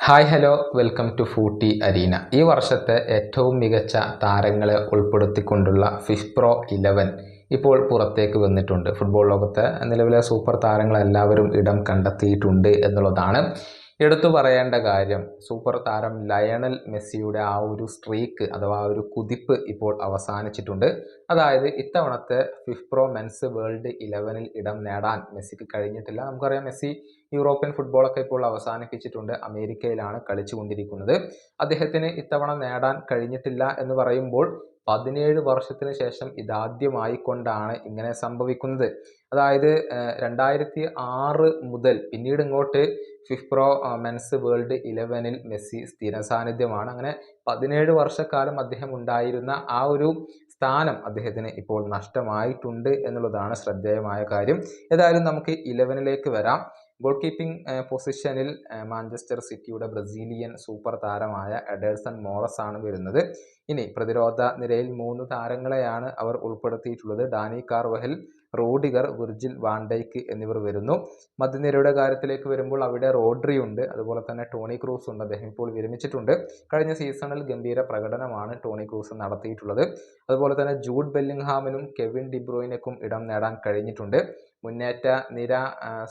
Hi hello welcome to footy arena. ഈ വർഷത്തെ ഏറ്റവും മികച്ച താരങ്ങളെ ഉൾപ്പെടുത്തിക്കൊണ്ടുള്ള ഫിഫ്പ്രോ 11 ഇപ്പോൾ പുറത്തേക്ക് വന്നിട്ടുണ്ട്. ഫുട്ബോൾ ലോകത്തെ നിലവിലെ സൂപ്പർ താരങ്ങളെല്ലാവരും ഇടം കണ്ടെത്തിയിട്ടുണ്ട് എന്നുള്ളതാണ് എടുത്തു പറയേണ്ട കാര്യം. സൂപ്പർ താരം ലയണൽ മെസ്സിയുടെ ആ ഒരു സ്ട്രീക്ക് അഥവാ ഒരു കുതിപ്പ് ഇപ്പോൾ അവസാനിച്ചിട്ടുണ്ട്. അതായത് ഇത്തവണത്തെ ഫിഫ്പ്രോ മെൻസ് വേൾഡ് 11 ഇടം നേടാൻ മെസ്സിക്ക് കഴിഞ്ഞിട്ടില്ല. നമുക്കറിയാം, മെസ്സി യൂറോപ്യൻ ഫുട്ബോളൊക്കെ ഇപ്പോൾ അവസാനിപ്പിച്ചിട്ടുണ്ട്. അമേരിക്കയിലാണ് കളിച്ചുകൊണ്ടിരിക്കുന്നത്. അദ്ദേഹത്തിന് ഇത്തവണ നേടാൻ കഴിഞ്ഞിട്ടില്ല എന്ന് പറയുമ്പോൾ 17 വർഷത്തിന് ശേഷം ഇതാദ്യമായിക്കൊണ്ടാണ് ഇങ്ങനെ സംഭവിക്കുന്നത്. അതായത് 2006 മുതൽ പിന്നീട് ഇങ്ങോട്ട് ഫിഫ്പ്രോ മെൻസ് വേൾഡ് 11 മെസ്സി സ്ഥിര സാന്നിധ്യമാണ്. അങ്ങനെ 17 വർഷക്കാലം അദ്ദേഹം ഉണ്ടായിരുന്ന ആ ഒരു സ്ഥാനം അദ്ദേഹത്തിന് ഇപ്പോൾ നഷ്ടമായിട്ടുണ്ട് എന്നുള്ളതാണ് ശ്രദ്ധേയമായ കാര്യം. ഏതായാലും നമുക്ക് 11ലേക്ക് വരാം. ഗോൾ കീപ്പിംഗ് പൊസിഷനിൽ മാഞ്ചസ്റ്റർ സിറ്റിയുടെ ബ്രസീലിയൻ സൂപ്പർ താരമായ എഡേഴ്സൺ മോറസ് ആണ് വരുന്നത്. ഇനി പ്രതിരോധ നിരയിൽ 3 താരങ്ങളെയാണ് അവർ ഉൾപ്പെടുത്തിയിട്ടുള്ളത്. Dani Carvajal, Rudiger, Virgil van Dijk എന്നിവർ വരുന്നു. മധ്യനിരയുടെ കാര്യത്തിലേക്ക് വരുമ്പോൾ അവിടെ റോഡ്രി ഉണ്ട്, അതുപോലെ തന്നെ ടോണി ക്രൂസ് ഉണ്ട്. അദ്ദേഹം ഇപ്പോൾ വിരമിച്ചിട്ടുണ്ട്. കഴിഞ്ഞ സീസണിൽ ഗംഭീര പ്രകടനമാണ് ടോണി ക്രൂസ് നടത്തിയിട്ടുള്ളത്. അതുപോലെ തന്നെ ജൂഡ് ബെല്ലിംഗ്ഹാമിനും കെവിൻ ഡിബ്രോയിനക്കും ഇടം നേടാൻ കഴിഞ്ഞിട്ടുണ്ട്. മുന്നേറ്റ നിര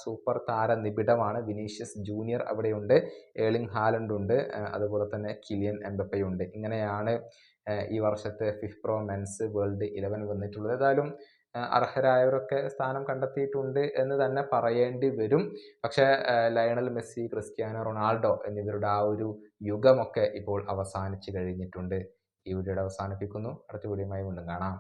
സൂപ്പർ താര നിബിഡമാണ്. വിനീഷ്യസ് ജൂനിയർ അവിടെയുണ്ട്, ഏർലിംഗ് ഹാലൻഡ് ഉണ്ട്, അതുപോലെ തന്നെ കിലിയൻ എംബപ്പയുണ്ട്. ഇങ്ങനെയാണ് ഈ വർഷത്തെ ഫിഫ്പ്രോ മെൻസ് വേൾഡ് 11 വന്നിട്ടുള്ളത്. ഏതായാലും അർഹരായവരൊക്കെ സ്ഥാനം കണ്ടെത്തിയിട്ടുണ്ട് എന്ന് തന്നെ പറയേണ്ടി വരും. പക്ഷേ ലയണൽ മെസ്സി, ക്രിസ്ത്യാനോ റൊണാൾഡോ എന്നിവരുടെ ആ ഒരു യുഗമൊക്കെ ഇപ്പോൾ അവസാനിച്ചു കഴിഞ്ഞിട്ടുണ്ട്. ഈ വീഡിയോയുടെ അവസാനിപ്പിക്കുന്നു. അടുത്ത വീഡിയോയുമായി വീണ്ടും കാണാം.